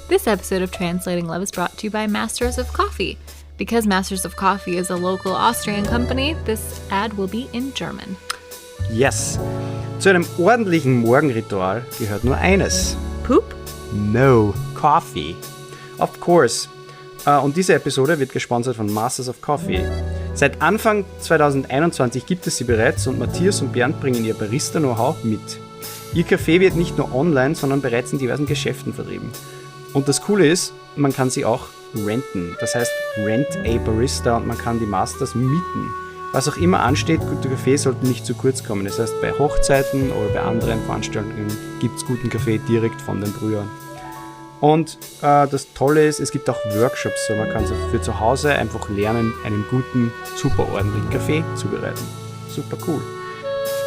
This episode of Translating Love is brought to you by Masters of Coffee. Because Masters of Coffee is a local Austrian company, this ad will be in German. Yes. Zu einem ordentlichen Morgenritual gehört nur eines. Poop? No, Coffee. Of course. Und diese Episode wird gesponsert von Masters of Coffee. Seit Anfang 2021 gibt es sie bereits und Matthias und Bernd bringen ihr Barista-Know-how mit. Ihr Kaffee wird nicht nur online, sondern bereits in diversen Geschäften vertrieben. Und das Coole ist, man kann sie auch renten. Das heißt, rent a Barista und man kann die Masters mieten. Was auch immer ansteht, guter Kaffee sollte nicht zu kurz kommen. Das heißt, bei Hochzeiten oder bei anderen Veranstaltungen gibt es guten Kaffee direkt von den Brühern. Und das Tolle ist, es gibt auch Workshops. So man kann für zu Hause einfach lernen, einen guten, super ordentlichen Kaffee zubereiten. Super cool.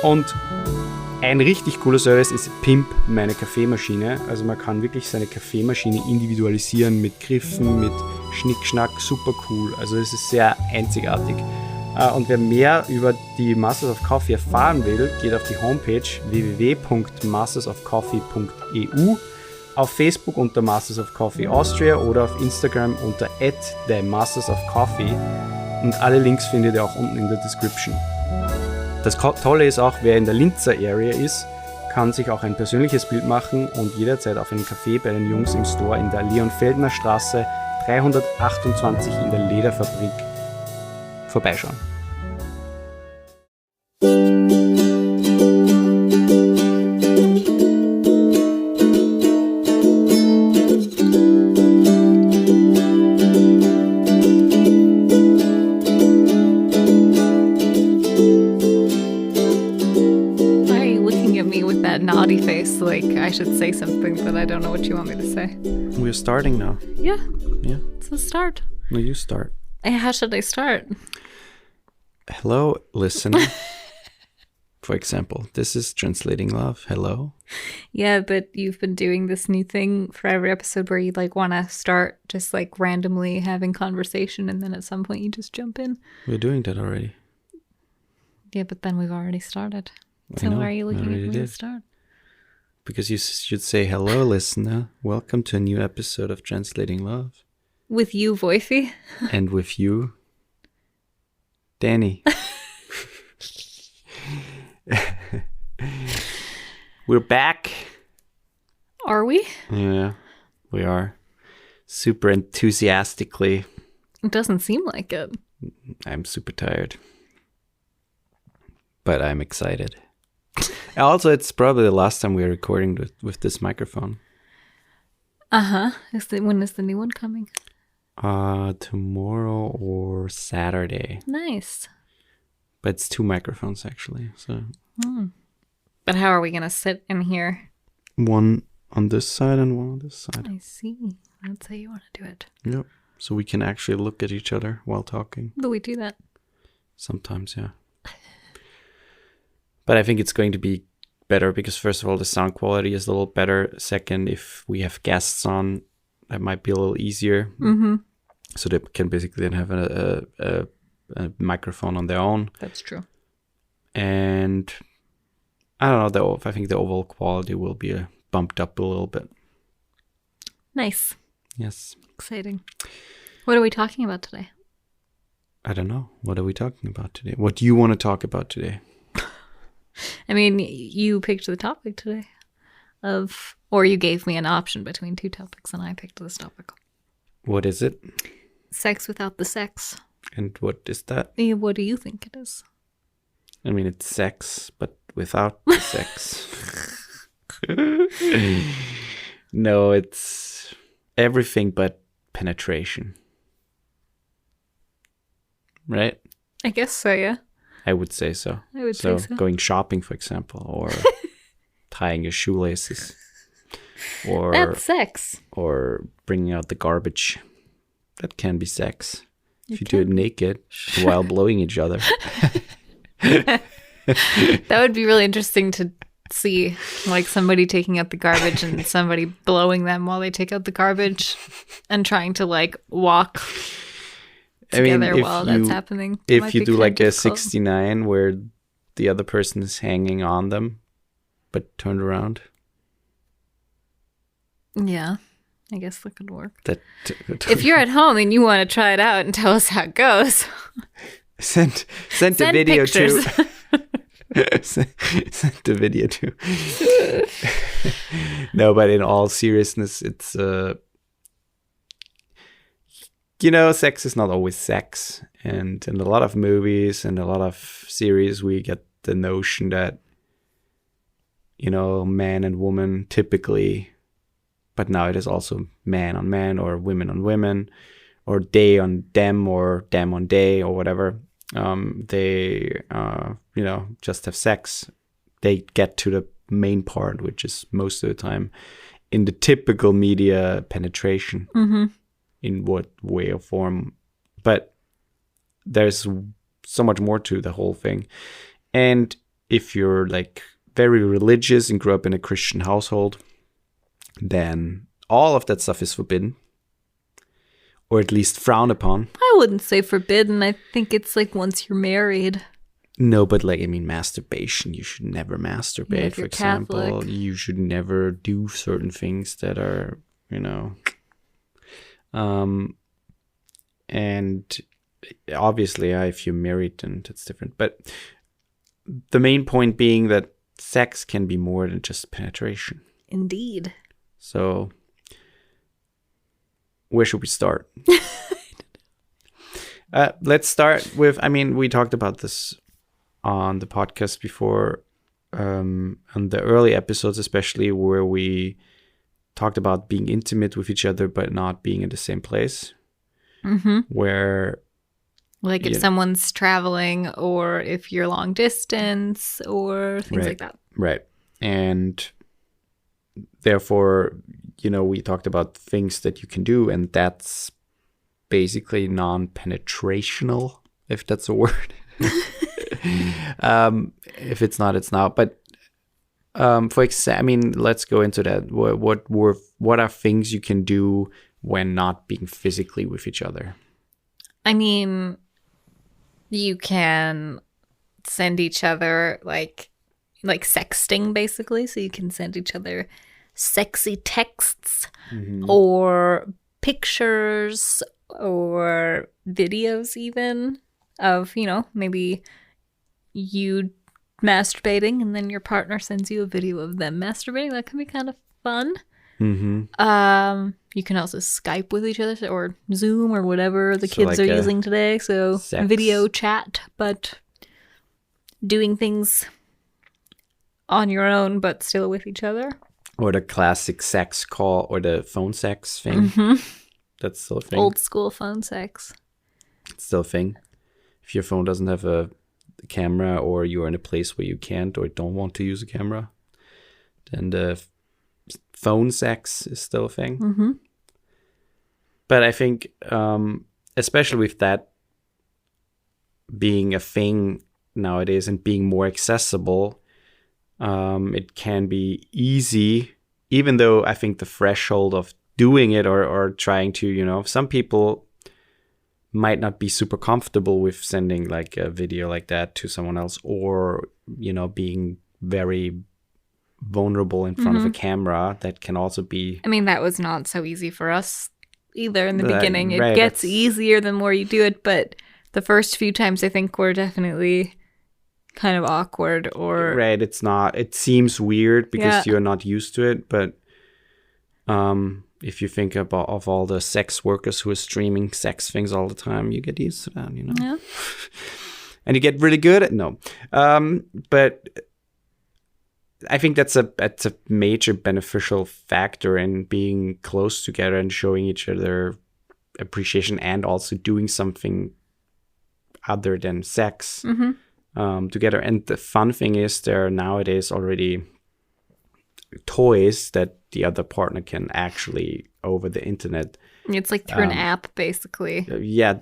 Und ein richtig cooler Service ist Pimp meine Kaffeemaschine. Also man kann wirklich seine Kaffeemaschine individualisieren mit Griffen, mit Schnickschnack, super cool. Also es ist sehr einzigartig. Und wer mehr über die Masters of Coffee erfahren will, geht auf die Homepage www.mastersofcoffee.eu, auf Facebook unter Masters of Coffee Austria oder auf Instagram unter @themastersofcoffee. Und alle Links findet ihr auch unten in der Description. Das Tolle ist auch, wer in der Linzer Area ist, kann sich auch ein persönliches Bild machen und jederzeit auf einen Café bei den Jungs im Store in der Leonfeldner Straße 328 in der Lederfabrik vorbeischauen. Naughty face, like I should say something, but I don't know what you want me to say. We're starting now. Yeah. Yeah. Let's start. No, you start. How should I start? Hello, listener. For example, this is Translating Love. Hello. Yeah, but you've been doing this new thing for every episode where you like want to start just like randomly having conversation and then at some point you just jump in. We're doing that already. Yeah, but then we've already started. I So know, why are you looking I at already me to did. start? Because you should say, hello, listener. Welcome to a new episode of Translating Love. With you, Woifi? And with you, Dani. We're back. Are we? Yeah, we are. Super enthusiastically. It doesn't seem like it. I'm super tired. But I'm excited. Also, it's probably the last time we're recording with this microphone. Uh-huh. When is the new one coming? Tomorrow or Saturday. Nice. But it's 2 microphones, actually. So But how are we going to sit in here? one on this side and one on this side. I see. That's how you want to do it. Yep. So we can actually look at each other while talking. Do we do that? Sometimes, yeah. But I think it's going to be better because, first of all, the sound quality is a little better. Second, if we have guests on, that might be a little easier. Mm-hmm. So they can basically then have a microphone on their own. That's true. And I don't know, I think the overall quality will be bumped up a little bit. Nice. Yes. Exciting. What are we talking about today? I don't know. What are we talking about today? What do you want to talk about today? I mean, you picked the topic today or you gave me an option between 2 topics and I picked this topic. What is it? Sex without the sex. And what is that? Yeah, what do you think it is? I mean, it's sex, but without the sex. No, it's everything but penetration. Right? I guess so, yeah. I would say so. I would say so. Going shopping, for example, or tying your shoelaces. Or That's sex. Or bringing out the garbage. That can be sex. If you can. do it naked while blowing each other. That would be really interesting to see, like somebody taking out the garbage and somebody blowing them while they take out the garbage and trying to like walk together while that's happening. If you do like a 69 where the other person is hanging on them, but turned around. Yeah. I guess that could work. If If you're at home and you want to try it out and tell us how it goes, send the video pictures. to send the video to. No, but in all seriousness, it's sex is not always sex, and in a lot of movies and a lot of series, we get the notion that man and woman typically, but now it is also man on man or women on women, or they on them or them on they or whatever. They just have sex. They get to the main part, which is most of the time in the typical media penetration. Mm-hmm. In what way or form, but there's so much more to the whole thing. And if you're like very religious and grew up in a Christian household, then all of that stuff is forbidden, or at least frowned upon. I wouldn't say forbidden. I think it's like once you're married. No, but masturbation, you should never masturbate. Yeah, for example, Catholic. You should never do certain things that are, and obviously, if you're married, then that's different. But the main point being that sex can be more than just penetration. Indeed. So, where should we start? Let's start with, we talked about this on the podcast before, on the early episodes, especially where we talked about being intimate with each other, but not being in the same place. Mm-hmm. Where, like if someone's traveling, or if you're long distance, or things like that. Right. And therefore, we talked about things that you can do, and that's basically non-penetrational, if that's a word. If it's not, it's not. But for example, let's go into that. What are things you can do when not being physically with each other? You can send each other like sexting, basically. So you can send each other sexy texts, Mm-hmm. or pictures, or videos even of, maybe you masturbating, and then your partner sends you a video of them masturbating. That can be kind of fun. Mm-hmm. You can also Skype with each other, or Zoom, or whatever the kids are using today. So sex. Video chat, but doing things on your own, but still with each other. Or the classic sex call, or the phone sex thing. Mm-hmm. That's still a thing. Old school phone sex. It's still a thing. If your phone doesn't have a camera, or you're in a place where you can't or don't want to use a camera, then the phone sex is still a thing. Mm-hmm. But I think, especially with that being a thing nowadays and being more accessible, it can be easy, even though I think the threshold of doing it or trying to, some people might not be super comfortable with sending like a video like that to someone else, or, being very vulnerable in front of a camera. That can also be... that was not so easy for us either in the But, beginning. It right, gets that's- easier the more you do it, but the first few times I think were definitely kind of awkward, or... Right, it seems weird because you're not used to it, but if you think of all the sex workers who are streaming sex things all the time, you get used to that, Yeah. And you get really good at but I think that's a major beneficial factor in being close together and showing each other appreciation, and also doing something other than sex together. And the fun thing is, there are nowadays already toys that the other partner can actually, over the internet, It's like through an app, basically.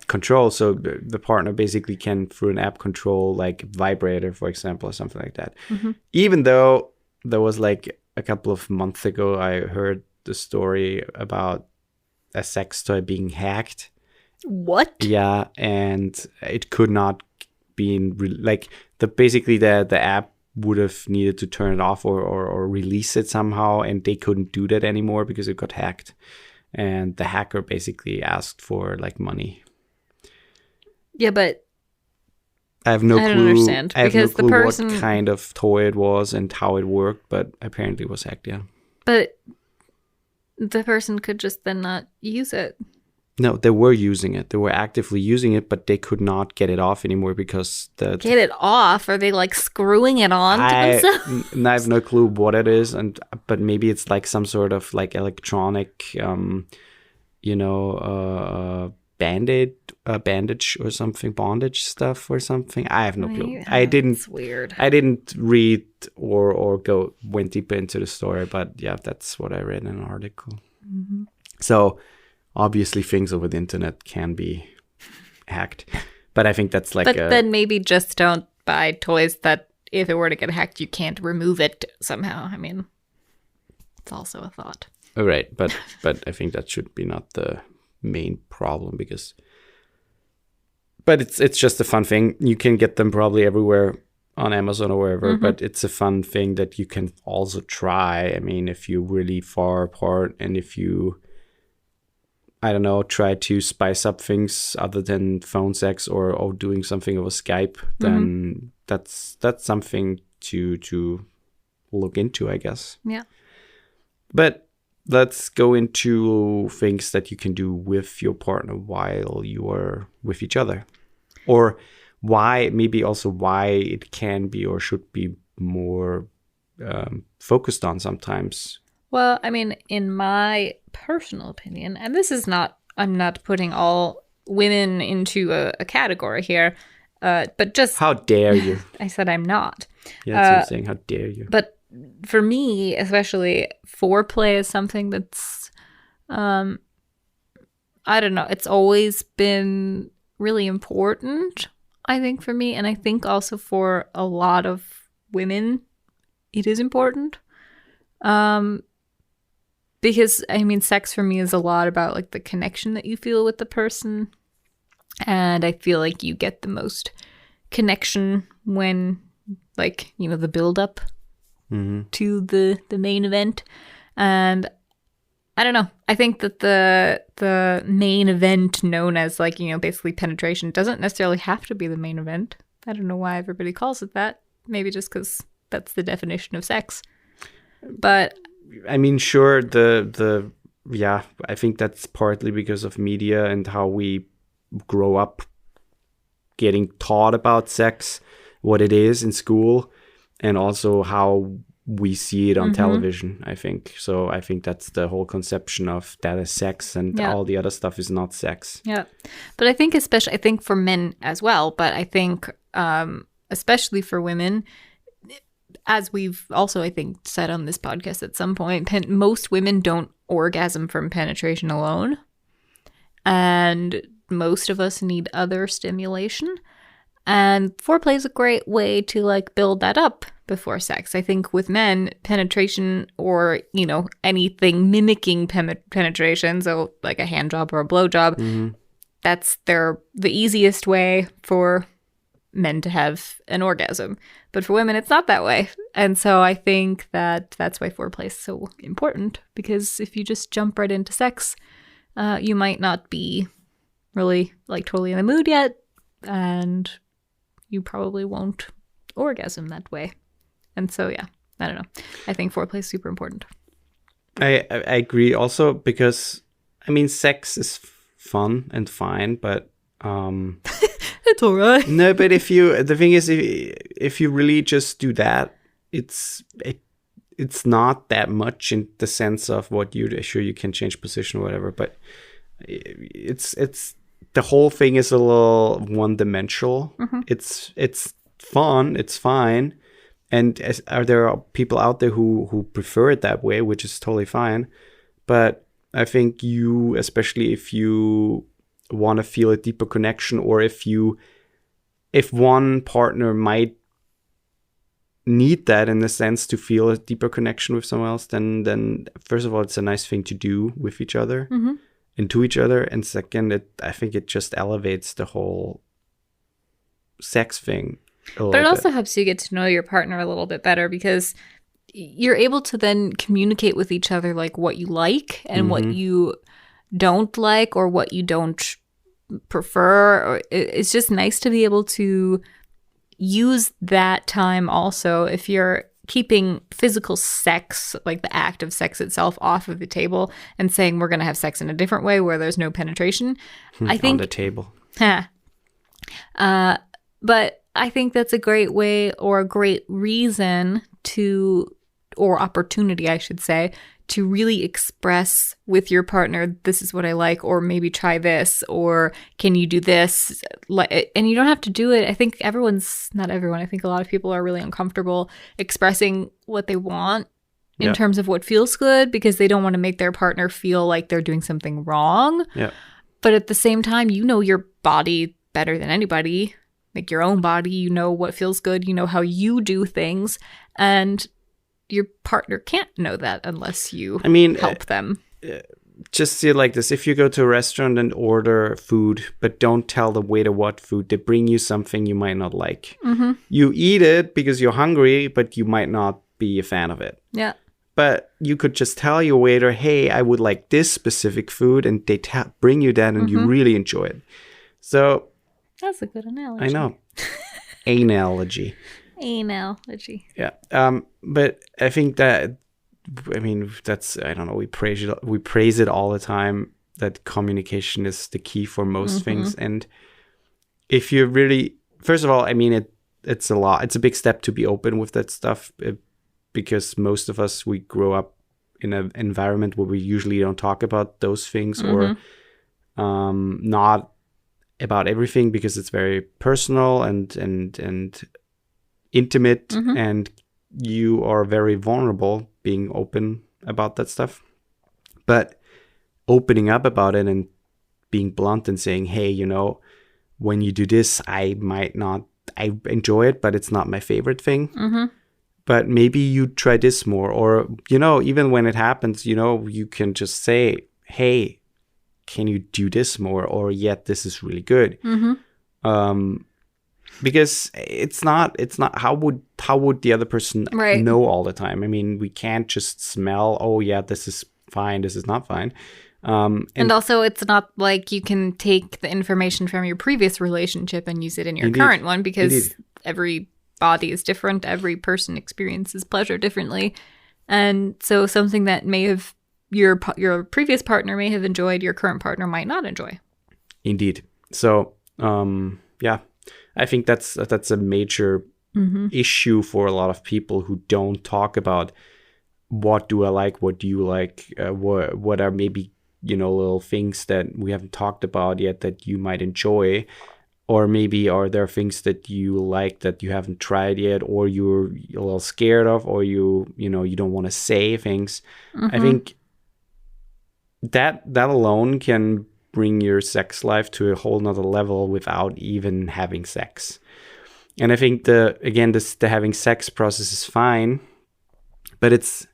control. So the partner basically can, through an app, control like vibrator, for example, or something like that. Mm-hmm. Even though there was like a couple of months ago, I heard the story about a sex toy being hacked. What? Yeah, and it could not be basically the app would have needed to turn it off or release it somehow, and they couldn't do that anymore because it got hacked. and the hacker basically asked for like money. Yeah, but I have no clue. I don't understand, I have no because the clue person- what kind of toy it was and how it worked, but apparently it was hacked, yeah. But the person could just then not use it. No, they were using it. They were actively using it, but they could not get it off anymore because Get it off? Are they like screwing it on to themselves? I have no clue what it is, but maybe it's like some sort of like electronic, bandage or something, bondage stuff or something. I have no clue. It's weird. I didn't read or went deeper into the story, but yeah, that's what I read in an article. Mm-hmm. So obviously things over the internet can be hacked, but I think that's like. But then maybe just don't buy toys that if it were to get hacked, you can't remove it somehow. I mean, it's also a thought. Right, but I think that should be not the main problem but it's just a fun thing. You can get them probably everywhere on Amazon or wherever, Mm-hmm. but it's a fun thing that you can also try. I mean, if you're really far apart and if you, I don't know, try to spice up things other than phone sex or doing something over Skype, then that's something to look into, I guess. Yeah. But let's go into things that you can do with your partner while you are with each other. Or maybe also why it can be or should be more focused on sometimes. Well, I mean, in my personal opinion, and this is not, I'm not putting all women into a category here, but just... How dare you? I said I'm not. Yeah, that's what I'm saying. How dare you? But for me, especially, foreplay is something that's, I don't know, it's always been really important, I think, for me. And I think also for a lot of women, it is important. Because, I mean, sex for me is a lot about like the connection that you feel with the person. And I feel like you get the most connection when, like, you know, the build up to the main event. And I don't know. I think that the main event known as, like, you know, basically penetration doesn't necessarily have to be the main event. I don't know why everybody calls it that. Maybe just because that's the definition of sex. But I mean, sure, yeah, I think that's partly because of media and how we grow up getting taught about sex, what it is in school, and also how we see it on television, I think. So I think that's the whole conception of that is sex and all the other stuff is not sex. Yeah. But I think I think for men as well, but I think especially for women, as we've also, I think, said on this podcast at some point, most women don't orgasm from penetration alone. And most of us need other stimulation. And foreplay is a great way to, like, build that up before sex. I think with men, penetration or, you know, anything mimicking penetration, so like a hand job or a blow job, that's the easiest way for men to have an orgasm. But for women, it's not that way. And so I think that that's why foreplay is so important, because if you just jump right into sex, you might not be really, like, totally in the mood yet, and you probably won't orgasm that way. And so, yeah, I don't know. I think foreplay is super important. I agree also because, I mean, sex is fun and fine, but it's all right. No, but the thing is, if you really just do that, it's not that much in the sense of what sure you can change position or whatever, but it's the whole thing is a little one-dimensional. It's fun, it's fine, and there are people out there who prefer it that way, which is totally fine. But I think especially if you want to feel a deeper connection, or if one partner might need that in the sense to feel a deeper connection with someone else, then first of all, it's a nice thing to do with each other and to each other, and second, I think it just elevates the whole sex thing a little bit. But it also helps you get to know your partner a little bit better, because you're able to then communicate with each other like what you like and what you don't like or what you don't prefer. Or it's just nice to be able to use that time also if you're keeping physical sex, like the act of sex itself, off of the table and saying we're going to have sex in a different way where there's no penetration. I think on the table. But I think that's a great way or a great reason to, or opportunity, I should say, to really express with your partner, this is what I like, or maybe try this, or can you do this? And you don't have to do it. I think not everyone, I think a lot of people are really uncomfortable expressing what they want in terms of what feels good because they don't want to make their partner feel like they're doing something wrong. Yeah. But at the same time, you know your body better than anybody, like your own body, you know what feels good, you know how you do things, and your partner can't know that unless you help them. Just see it like this. If you go to a restaurant and order food, but don't tell the waiter what food, they bring you something you might not like. You eat it because you're hungry, but you might not be a fan of it. Yeah. But you could just tell your waiter, hey, I would like this specific food, and they bring you that, and you really enjoy it. So that's a good analogy. I know. Analogy. Analogy. Yeah. But I think that, that's, I don't know, we praise it all the time that communication is the key for most things. And if you really, first of all, it's a lot. It's a big step to be open with that stuff because most of us, we grow up in an environment where we usually don't talk about those things or not about everything because it's very personal and intimate, and you are very vulnerable being open about that stuff. But opening up about it and being blunt and saying, hey, when you do this, I enjoy it, but it's not my favorite thing. But maybe you try this more, or, even when it happens, you can just say, hey, can you do this more? Or this is really good. Because it's not how would the other person know all the time? We can't just smell, oh yeah, this is fine, this is not fine. And also it's not like you can take the information from your previous relationship and use it in your current one, because every body is different, every person experiences pleasure differently. And so something that may have your previous partner may have enjoyed, your current partner might not enjoy. Indeed. So I think that's a major issue for a lot of people who don't talk about what do I like, what do you like, what are maybe, little things that we haven't talked about yet that you might enjoy, or maybe are there things that you like that you haven't tried yet, or you're a little scared of, or you don't want to say things. I think that alone can bring your sex life to a whole nother level without even having sex. And I think the having sex process is fine, but it's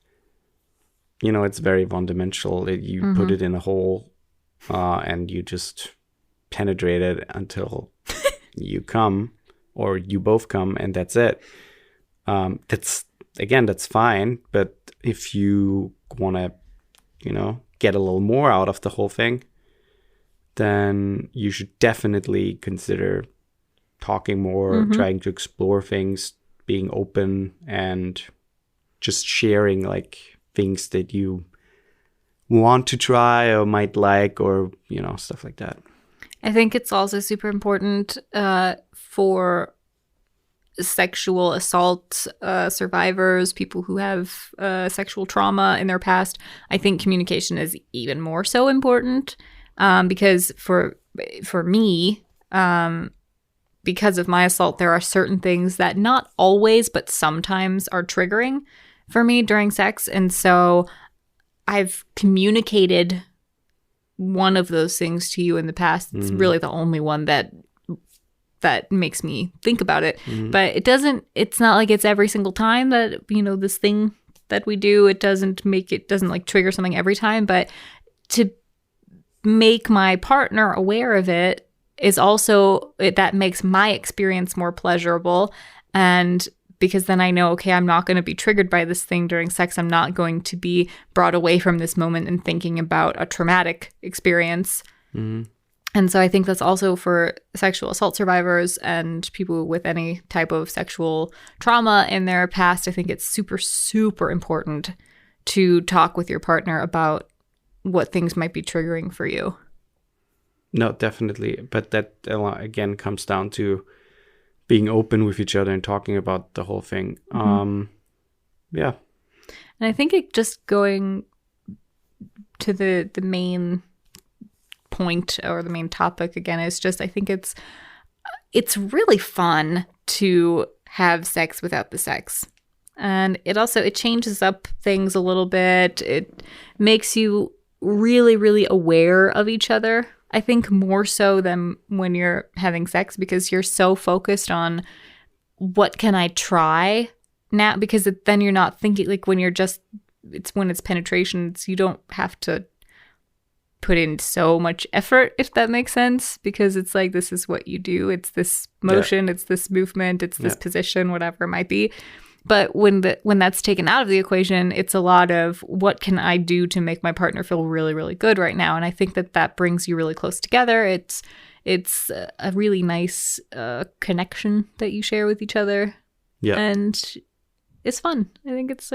very one-dimensional. You put it in a hole and you just penetrate it until you come, or you both come, and that's it. That's fine. But if you want to, get a little more out of the whole thing, then you should definitely consider talking more, trying to explore things, being open, and just sharing like things that you want to try or might like, or stuff like that. I think it's also super important for sexual assault survivors, people who have sexual trauma in their past. I think communication is even more so important. Because for me, because of my assault, there are certain things that not always, but sometimes are triggering for me during sex. And so I've communicated one of those things to you in the past. It's really the only one that makes me think about it. But it's not like it's every single time that, this thing that we do, it doesn't like trigger something every time. But to make my partner aware of it is also, that makes my experience more pleasurable. And because then I know, okay, I'm not going to be triggered by this thing during sex. I'm not going to be brought away from this moment and thinking about a traumatic experience. Mm-hmm. And so I think that's also for sexual assault survivors and people with any type of sexual trauma in their past. I think it's super, super important to talk with your partner about what things might be triggering for you. No, definitely. But that, again, comes down to being open with each other and talking about the whole thing. Yeah. And I think it just going to the main point or the main topic again is just, I think it's really fun to have sex without the sex. And it changes up things a little bit. It makes you really, really aware of each other. I think more so than when you're having sex, because you're so focused on what can I try now, because then you're not thinking, like when it's penetration, you don't have to put in so much effort, if that makes sense, because it's like, this is what you do. It's this motion, it's this movement, it's this position, whatever it might be. But when that's taken out of the equation, it's a lot of what can I do to make my partner feel really, really good right now? And I think that brings you really close together. It's a really nice connection that you share with each other. Yeah. And it's fun. I think it's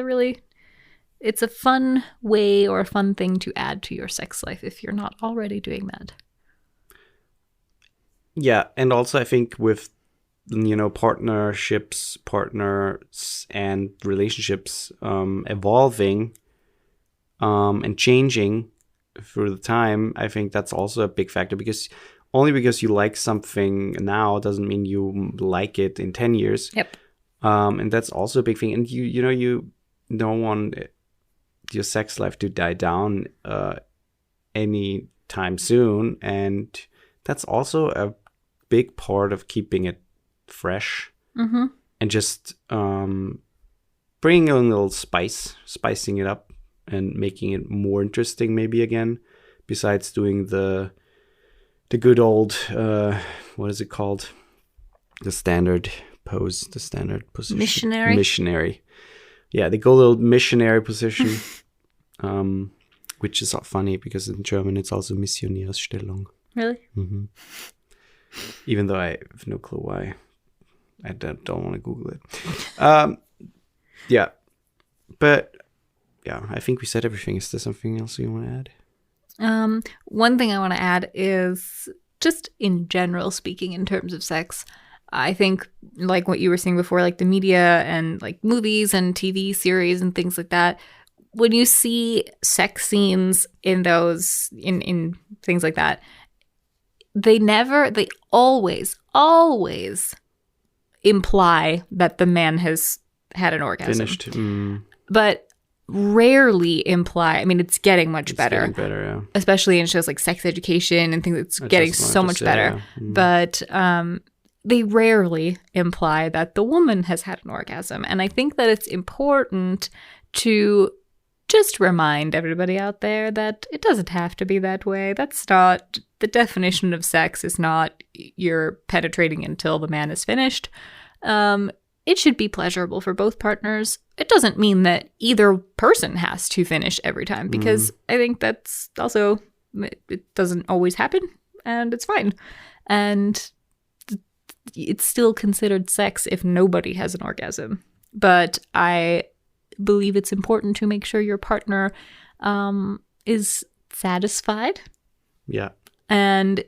a fun way or a fun thing to add to your sex life if you're not already doing that. Yeah, and also I think with partners and relationships evolving and changing through the time, I think that's also a big factor, because only because you like something now doesn't mean you like it in 10 years. Yep. And that's also a big thing. And you don't want your sex life to die down any time soon, and that's also a big part of keeping it fresh. Mm-hmm. And just bringing a little spicing it up and making it more interesting maybe again, besides doing the good old what is it called, the standard pose, the standard position, missionary. Yeah, the good old missionary position, which is funny because in German it's also Missionärsstellung. Really? Mm-hmm. Even though I have no clue why. I don't want to Google it. Yeah. But, yeah, I think we said everything. Is there something else you want to add? One thing I want to add is just in general speaking in terms of sex, I think like what you were saying before, like the media and like movies and TV series and things like that, when you see sex scenes in those, in things like that, they always imply that the man has had an orgasm. Finished. But rarely imply, I mean, it's getting much better. Getting better, yeah. Especially in shows like Sex Education and things, it's getting so much better. Yeah. But they rarely imply that the woman has had an orgasm. And I think that it's important to just remind everybody out there that it doesn't have to be that way. That's not, the definition of sex is not you're penetrating until the man is finished. It should be pleasurable for both partners. It doesn't mean that either person has to finish every time, because I think that's also, it doesn't always happen, and it's fine. And it's still considered sex if nobody has an orgasm. But I believe it's important to make sure your partner is satisfied. Yeah. And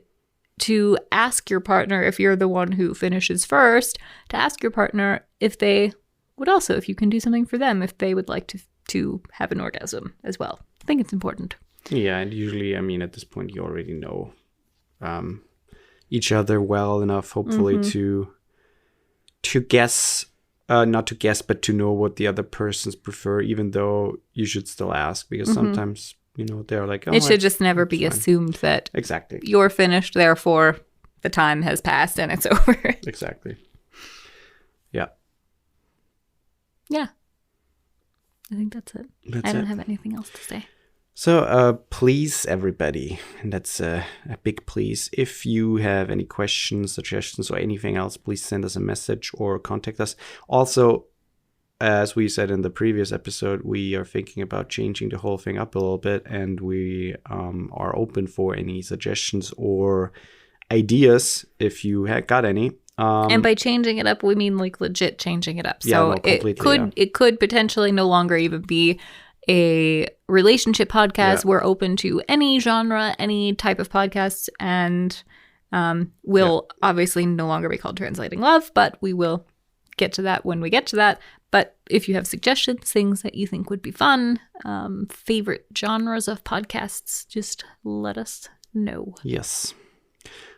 to ask your partner, if you're the one who finishes first, to ask your partner if they would also, if you can do something for them, if they would like to have an orgasm as well. I think it's important. Yeah, and usually, I mean, at this point, you already know each other well enough, hopefully, to guess, not to guess, but to know what the other persons prefer, even though you should still ask, because sometimes, they're like, oh, it should just never be assumed that exactly you're finished, therefore the time has passed and it's over. Exactly. Yeah. Yeah. I think that's it. I don't have anything else to say. So please, everybody, and that's a big please, if you have any questions, suggestions, or anything else, please send us a message or contact us. Also, as we said in the previous episode, we are thinking about changing the whole thing up a little bit, and we are open for any suggestions or ideas if you got any. And by changing it up, we mean like legit changing it up. So Yeah, no, completely, it could potentially no longer even be a relationship podcast. Yeah. We're open to any genre, any type of podcasts, and will obviously no longer be called Translating Love, but we will get to that when we get to that. But if you have suggestions, things that you think would be fun, favorite genres of podcasts, just let us know. Yes.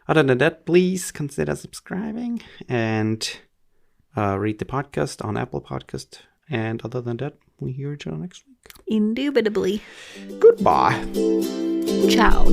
Other than that, please consider subscribing and rate the podcast on Apple Podcast. And other than that, we hear each other next week. Indubitably. Goodbye. Ciao.